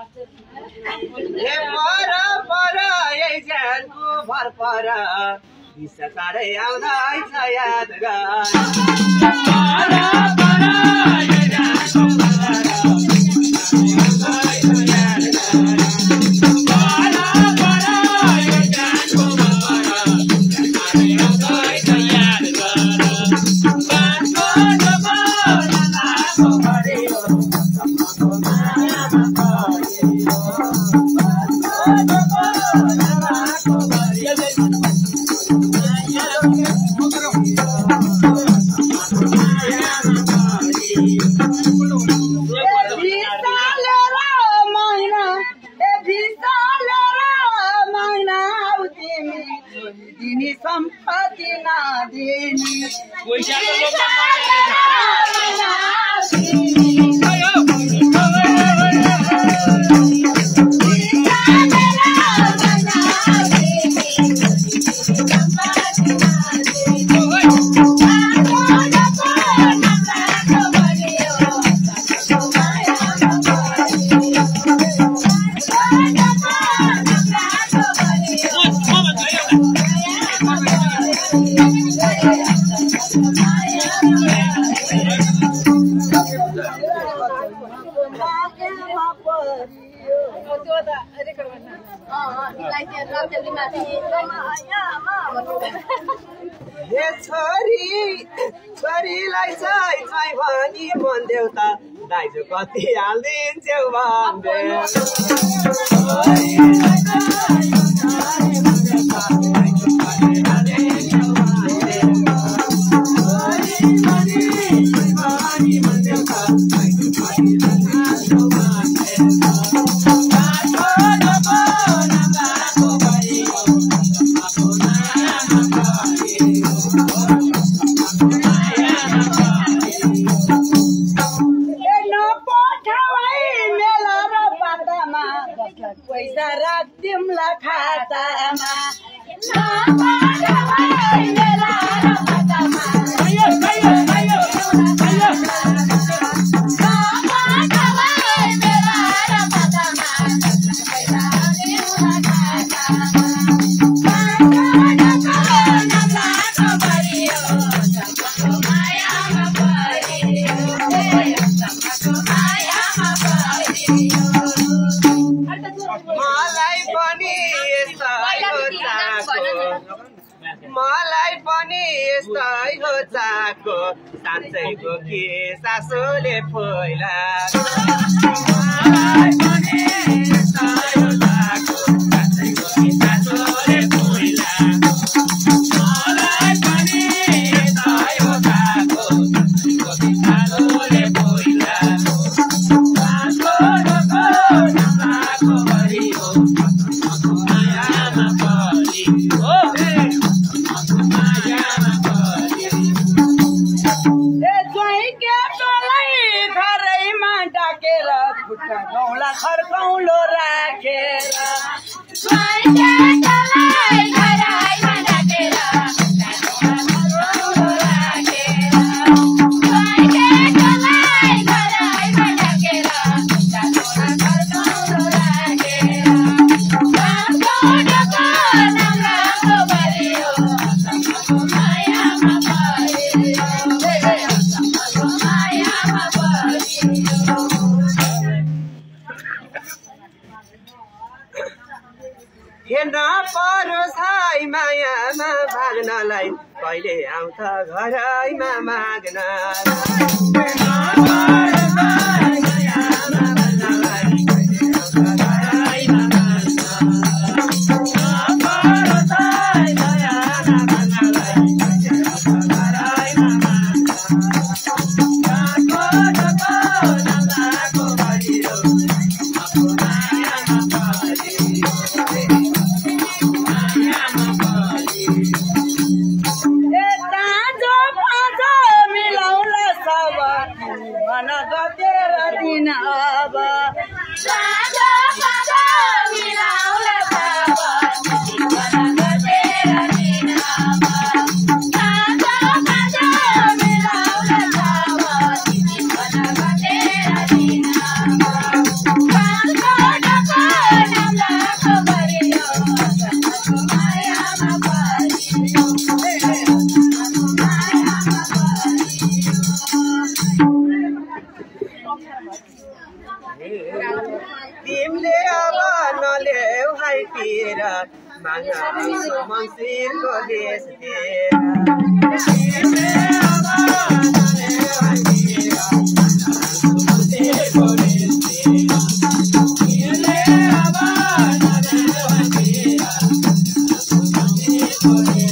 ए पर पर ए ज्यानको भर पर दिशा सारै आउँदैछ यादगार सम्पत्ति नदिनी हे छोरीलाई चाहिँ भनी मन देउता दाइजो कति हालिदिन्छौ भन्दै पैसा राख तिमला खातामा मलाई पनि यस्तै हो चाको साँच्चैको के सासूले फोइला मलाई पनि यस्तै हो चाको साँच्चैको के सासूले फोइला मलाई पनि यस्तै हो चाको साँच्चैको के सासूले फोइला सासको ढोको नम्लाको भरियो मायामा परियो गौला खर्कौलो राखेर नपरोस् मायामा भाग्नलाई कहिले आउँछ घरैमा माग्न फर्किएर मङ्सिरको देशतिर Thank you.